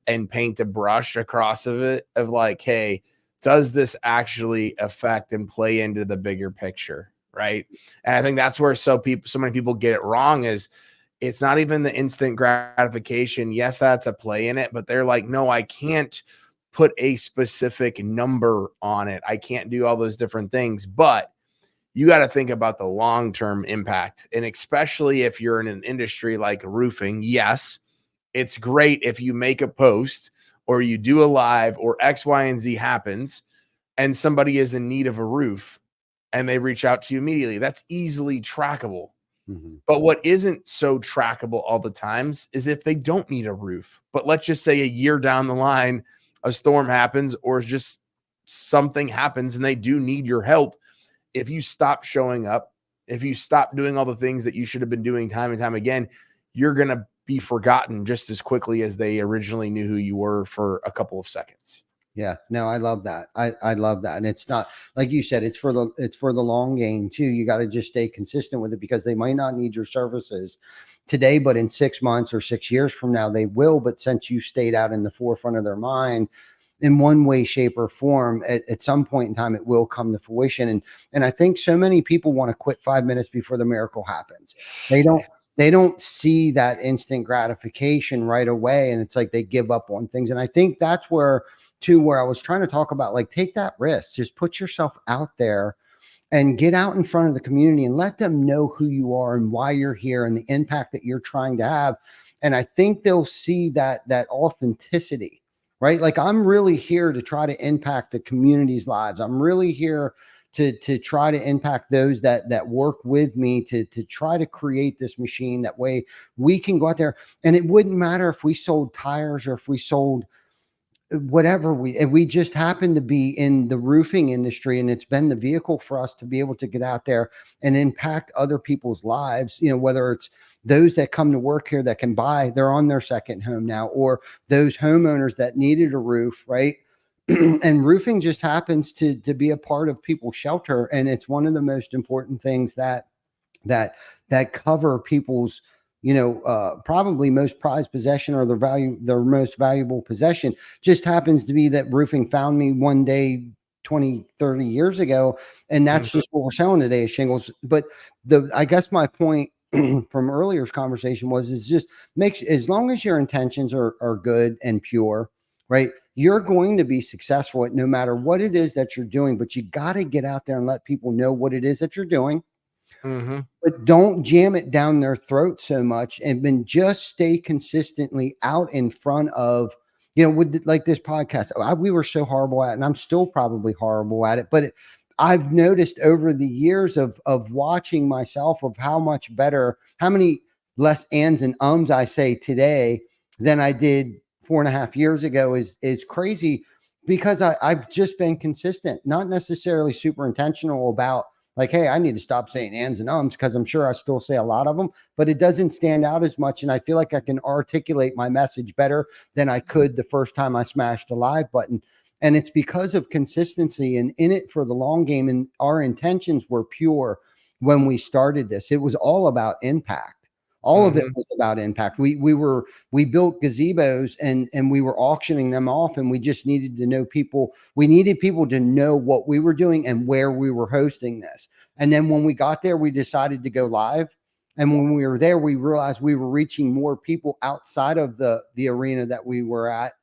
and paint a brush across of it of like, hey, does this actually affect and play into the bigger picture? Right. And I think that's where so many people get it wrong, is it's not even the instant gratification. Yes, that's a play in it, but they're like, no, I can't put a specific number on it. I can't do all those different things, but you got to think about the long-term impact. And especially if you're in an industry like roofing, yes, it's great if you make a post or you do a live or X, Y, and Z happens and somebody is in need of a roof and they reach out to you immediately. That's easily trackable. But what isn't so trackable all the times is if they don't need a roof. But let's just say a year down the line, a storm happens or just something happens and they do need your help. If you stop showing up, if you stop doing all the things that you should have been doing time and time again, you're going to be forgotten just as quickly as they originally knew who you were for a couple of seconds. Yeah, no, I love that. I love that. And it's not, like you said, it's for the long game too. You got to just stay consistent with it, because they might not need your services today, but in 6 months or 6 years from now, they will. But since you stayed out in the forefront of their mind in one way, shape, or form, at some point in time, it will come to fruition. And I think so many people want to quit 5 minutes before the miracle happens. They don't see that instant gratification right away. And it's like they give up on things. And I think that's where I was trying to talk about, like, take that risk, just put yourself out there and get out in front of the community and let them know who you are and why you're here and the impact that you're trying to have. And I think they'll see that authenticity, right? Like, I'm really here to try to impact the community's lives. I'm really here to try to impact those that work with me to try to create this machine. That way we can go out there, and it wouldn't matter if we sold tires or if we sold whatever, we just happen to be in the roofing industry, and it's been the vehicle for us to be able to get out there and impact other people's lives. You know, whether it's those that come to work here that can buy, they're on their second home now, or those homeowners that needed a roof, right? And roofing just happens to be a part of people's shelter, and it's one of the most important things that cover people's, you know, probably most prized possession, or their most valuable possession. Just happens to be that roofing found me one day 20, 30 years ago, and that's just what we're selling today is shingles. But I guess my point from earlier's conversation is just as long as your intentions are good and pure, right? You're going to be successful at no matter what it is that you're doing, but you got to get out there and let people know what it is that you're doing. Mm-hmm. But don't jam it down their throat so much, and then just stay consistently out in front of, with like this podcast. We were so horrible at it, and I'm still probably horrible at it, but I've noticed over the years of watching myself of how much better, how many less ands and ums I say today than I did 4.5 years ago is crazy, because I've just been consistent, not necessarily super intentional about like, hey, I need to stop saying ands and ums, because I'm sure I still say a lot of them, but it doesn't stand out as much. And I feel like I can articulate my message better than I could the first time I smashed a live button. And it's because of consistency and in it for the long game. And our intentions were pure when we started this. It was all about impact. All of it Mm-hmm. was about impact. We built gazebos and we were auctioning them off, and we just needed to know people. We needed people to know what we were doing and where we were hosting this. And then when we got there, we decided to go live. And when we were there, we realized we were reaching more people outside of the arena that we were at,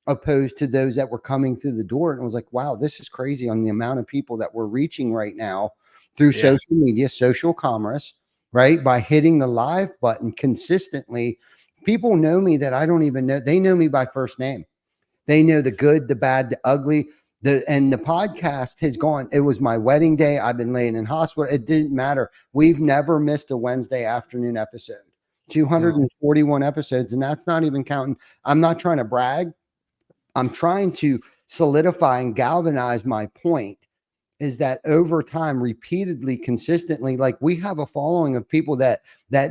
opposed to those that were coming through the door. And it was like, wow, this is crazy on the amount of people that we're reaching right now through Yeah. social media, social commerce, right? By hitting the live button consistently. People know me that I don't even know. They know me by first name. They know the good, the bad, the ugly. And the podcast has gone. It was my wedding day. I've been laying in hospital. It didn't matter. We've never missed a Wednesday afternoon episode. 241 episodes. And that's not even counting. I'm not trying to brag. I'm trying to solidify and galvanize my point, is that over time, repeatedly, consistently, like we have a following of people that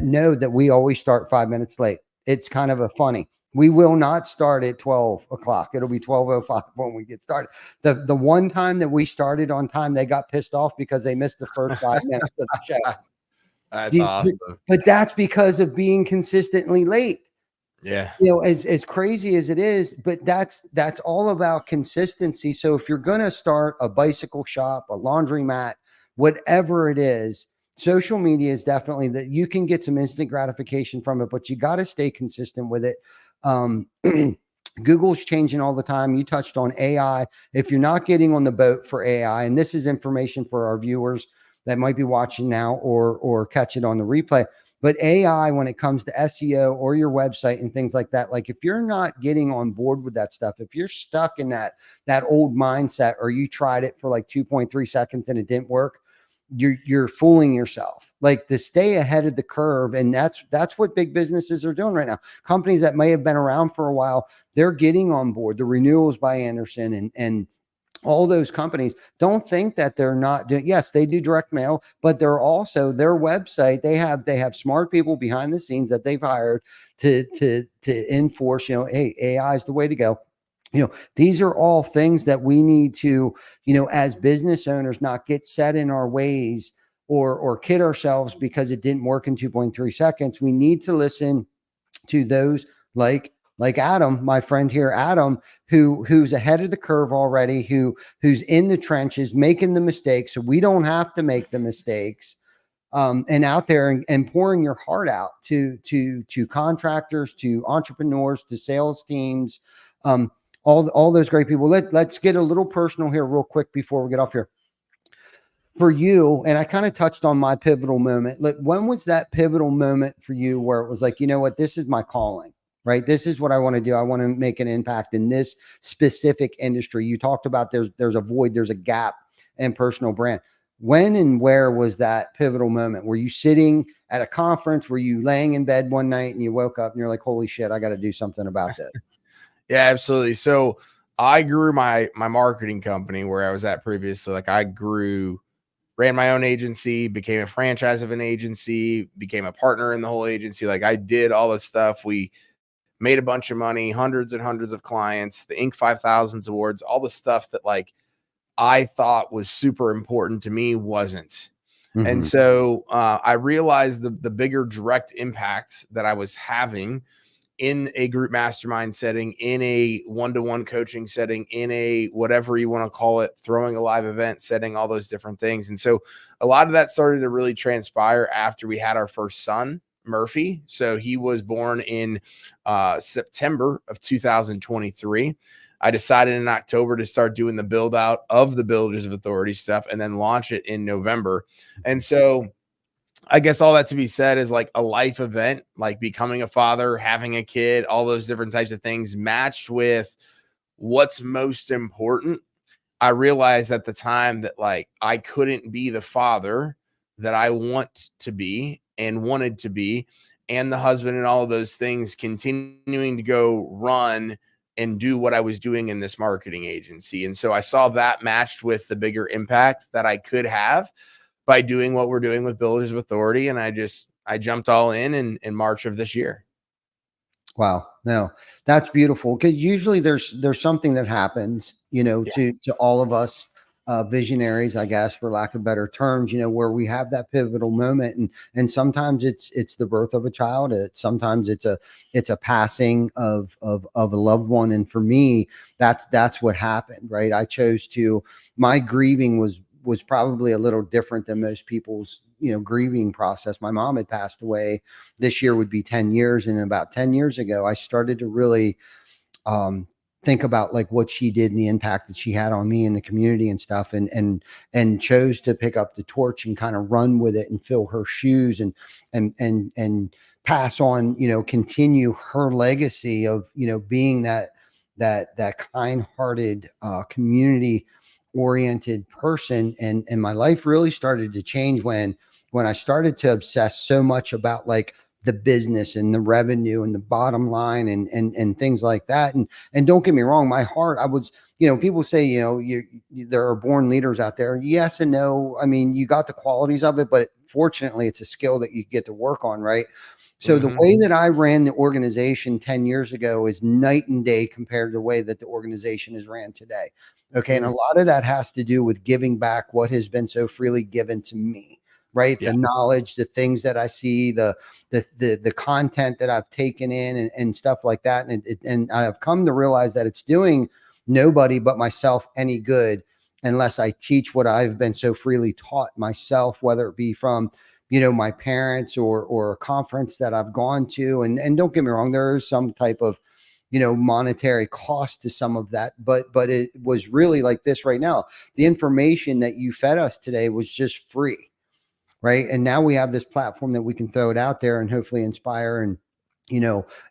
know that we always start 5 minutes late. It's kind of a funny. We will not start at 12 o'clock. It'll be 12:05 when we get started. The one time that we started on time, they got pissed off because they missed the first 5 minutes of the show. That's awesome. But that's because of being consistently late. Yeah. As crazy as it is, but that's all about consistency. So if you're going to start a bicycle shop, a laundromat, whatever it is, social media is definitely that. You can get some instant gratification from it, but you got to stay consistent with it. Google's changing all the time. You touched on AI. If you're not getting on the boat for AI, and this is information for our viewers that might be watching now or catch it on the replay, but AI, when it comes to SEO or your website and things like that, like if you're not getting on board with that stuff, if you're stuck in that old mindset, or you tried it for like 2.3 seconds and it didn't work, you're fooling yourself. Like, to stay ahead of the curve. And that's what big businesses are doing right now. Companies that may have been around for a while, they're getting on board. The Renewals by Anderson and all those companies. Don't think that they're not doing. Yes, they do direct mail, but they're also, their website, they have smart people behind the scenes that they've hired to enforce, hey, AI is the way to go. These are all things that we need to, as business owners, not get set in our ways or kid ourselves because it didn't work in 2.3 seconds. We need to listen to those like Adam, my friend here, Adam, who's ahead of the curve already, who's in the trenches, making the mistakes, so we don't have to make the mistakes, and out there and pouring your heart out to contractors, to entrepreneurs, to sales teams, all those great people. Let's get a little personal here real quick before we get off here. For you, and I kind of touched on my pivotal moment. Like, when was that pivotal moment for you where it was like, you know what, this is my calling, right? This is what I want to do. I want to make an impact in this specific industry. You talked about there's a void, there's a gap in personal brand. When and where was that pivotal moment? Were you sitting at a conference? Were you laying in bed one night and you woke up and you're like, holy shit, I got to do something about this? Yeah, absolutely. So I grew my marketing company where I was at previously. Like, I ran my own agency, became a franchise of an agency, became a partner in the whole agency. Like, I did all this stuff. We made a bunch of money, hundreds and hundreds of clients, the Inc. 5000s awards, all the stuff that like I thought was super important to me wasn't. Mm-hmm. And so I realized the bigger direct impact that I was having in a group mastermind setting, in a one-to-one coaching setting, in a whatever you want to call it, throwing a live event setting, all those different things. And so a lot of that started to really transpire after we had our first son, Murphy. So he was born in September of 2023. I decided in October to start doing the build out of the Builders of Authority stuff and then launch it in November. And so I guess all that to be said is like a life event, like becoming a father, having a kid, all those different types of things matched with what's most important. I realized at the time that like I couldn't be the father that I want to be and wanted to be, and the husband and all of those things, continuing to go run and do what I was doing in this marketing agency. And so I saw that matched with the bigger impact that I could have by doing what we're doing with Builders of Authority. And I jumped all in March of this year. Wow. No, that's beautiful. Because usually there's something that happens, to all of us visionaries, I guess, for lack of better terms, where we have that pivotal moment, and sometimes it's the birth of a child. Sometimes it's a passing of a loved one. And for me, that's what happened, right? I chose to, my grieving was probably a little different than most people's, grieving process. My mom had passed away. This year would be 10 years. And about 10 years ago, I started to really think about like what she did and the impact that she had on me and the community and stuff, and chose to pick up the torch and kind of run with it and fill her shoes and pass on, continue her legacy of, being that kind-hearted, community oriented person. And my life really started to change when I started to obsess so much about like the business and the revenue and the bottom line and things like that. And don't get me wrong, my heart, I was, people say, there are born leaders out there. Yes and no. I mean, you got the qualities of it, but fortunately it's a skill that you get to work on. Right. So the way that I ran the organization 10 years ago is night and day compared to the way that the organization is ran today. Okay. And a lot of that has to do with giving back what has been so freely given to me, right? The knowledge, the things that I see, the content that I've taken in and stuff like that. And I've come to realize that it's doing nobody but myself any good unless I teach what I've been so freely taught myself, whether it be from, my parents or a conference that I've gone to. And don't get me wrong, there is some type of, monetary cost to some of that, but it was really like this right now. The information that you fed us today was just free. Right. And now we have this platform that we can throw it out there and hopefully inspire and,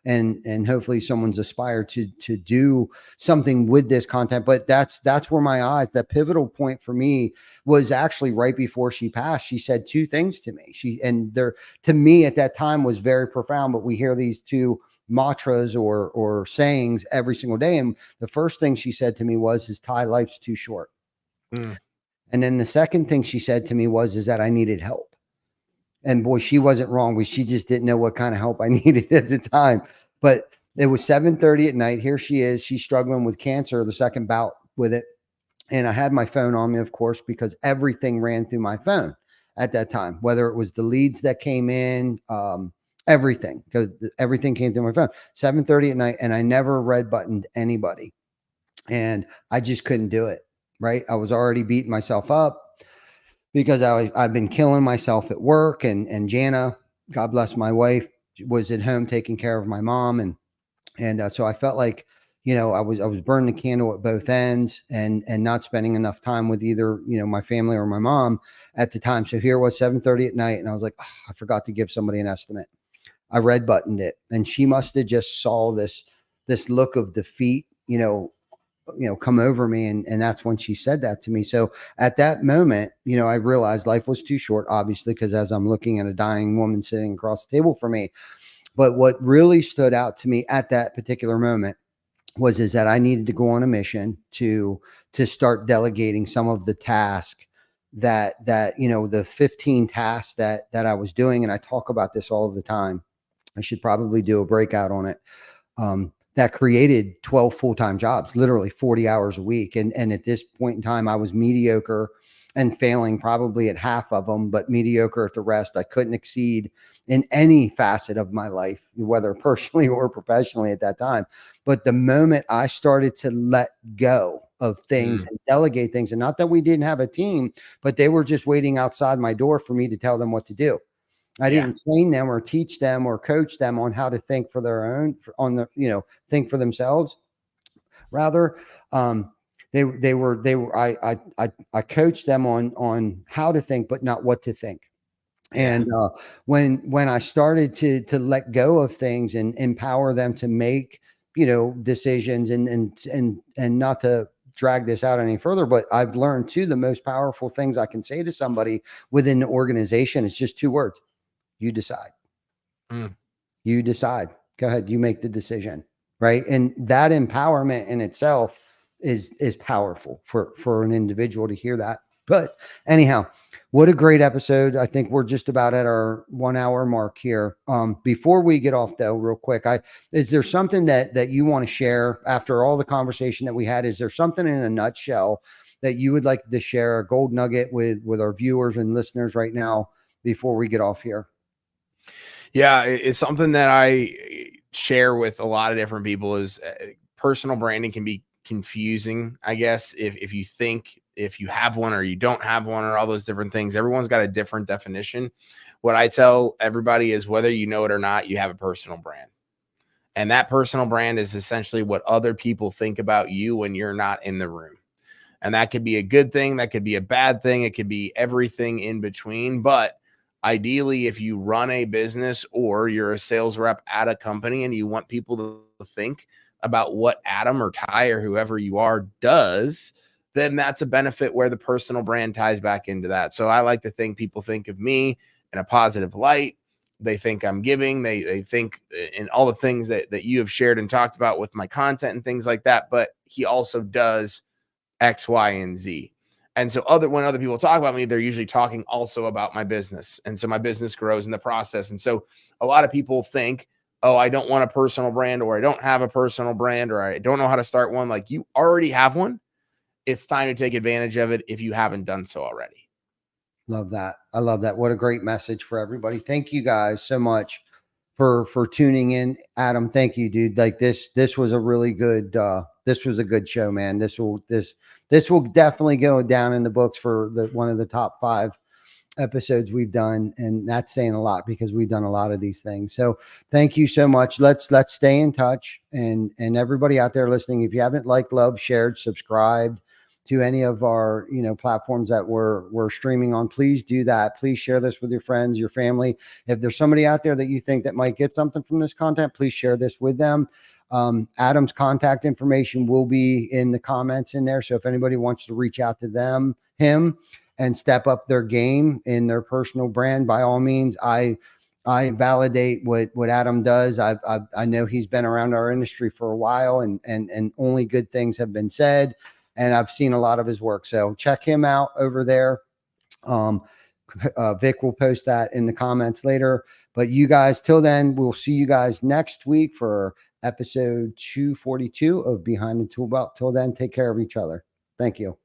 and hopefully someone's aspired to do something with this content. But that's where my eyes, that pivotal point for me was actually right before she passed. She said two things to me. To me at that time was very profound, but we hear these two mantras or sayings every single day. And the first thing she said to me is Ty, life's too short. And then the second thing she said to me is that I needed help. And boy, she wasn't wrong. She just didn't know what kind of help I needed at the time. But it was 7:30 at night. Here she is. She's struggling with cancer, the second bout with it. And I had my phone on me, of course, because everything ran through my phone at that time, whether it was the leads that came in, everything, because everything came through my phone. 7:30 at night. And I never red buttoned anybody. And I just couldn't do it. Right. I was already beating myself up because I've been killing myself at work, and Jana, God bless my wife, was at home taking care of my mom. And so I felt like, I was burning the candle at both ends and not spending enough time with either, my family or my mom at the time. So here was 7:30 at night. And I was like, oh, I forgot to give somebody an estimate. I red buttoned it, and she must've just saw this look of defeat, come over me. And that's when she said that to me. So at that moment, I realized life was too short, obviously, because as I'm looking at a dying woman sitting across the table from me. But what really stood out to me at that particular moment is that I needed to go on a mission to start delegating some of the tasks that the 15 tasks that I was doing. And I talk about this all the time. I should probably do a breakout on it. That created 12 full-time jobs, literally 40 hours a week. And at this point in time, I was mediocre and failing probably at half of them, but mediocre at the rest. I couldn't exceed in any facet of my life, whether personally or professionally at that time. But the moment I started to let go of things and delegate things, and not that we didn't have a team, but they were just waiting outside my door for me to tell them what to do. I didn't train them or teach them or coach them on how to think for their own, think for themselves. rather. I coached them on how to think, but not what to think. And when I started to let go of things and empower them to make, decisions and not to drag this out any further, but I've learned too, the most powerful things I can say to somebody within the organization is just 2 words: you decide. Mm. You decide. Go ahead, you make the decision, right? And that empowerment in itself is powerful for an individual to hear that. But anyhow, what a great episode. I think we're just about at our 1 hour mark here. Before we get off though, real quick, is there something that you want to share after all the conversation that we had? Is there something in a nutshell that you would like to share, a gold nugget with our viewers and listeners right now before we get off here? Yeah, it's something that I share with a lot of different people is personal branding can be confusing, I guess, if you think if you have one or you don't have one or all those different things. Everyone's got a different definition. What I tell everybody is whether you know it or not, you have a personal brand. And that personal brand is essentially what other people think about you when you're not in the room. And that could be a good thing. That could be a bad thing. It could be everything in between. But ideally, if you run a business or you're a sales rep at a company and you want people to think about what Adam or Ty or whoever you are does, then that's a benefit where the personal brand ties back into that. So I like to think people think of me in a positive light. They think I'm giving. They think in all the things that you have shared and talked about with my content and things like that. But he also does X, Y, and Z. And so when other people talk about me, they're usually talking also about my business. And so my business grows in the process. And so a lot of people think, oh, I don't want a personal brand, or I don't have a personal brand, or I don't know how to start one. Like, you already have one. It's time to take advantage of it if you haven't done so already. Love that. I love that. What a great message for everybody. Thank you guys so much for tuning in. Adam, thank you, dude. Like this was a really good this was a good show, man. This will definitely go down in the books for one of the top 5 episodes we've done, and that's saying a lot because we've done a lot of these things. So thank you so much. Let's stay in touch, and everybody out there listening, if you haven't liked, loved, shared, subscribed to any of our platforms that we're streaming on, please do that. Please share this with your friends, your family. If there's somebody out there that you think that might get something from this content, please share this with them. Adam's contact information will be in the comments in there, so if anybody wants to reach out to him and step up their game in their personal brand, by all means. I validate what Adam does. I know he's been around our industry for a while, and only good things have been said. And I've seen a lot of his work. So check him out over there. Vic will post that in the comments later. But you guys, till then, we'll see you guys next week for episode 242 of Behind the Tool Belt. Till then, take care of each other. Thank you.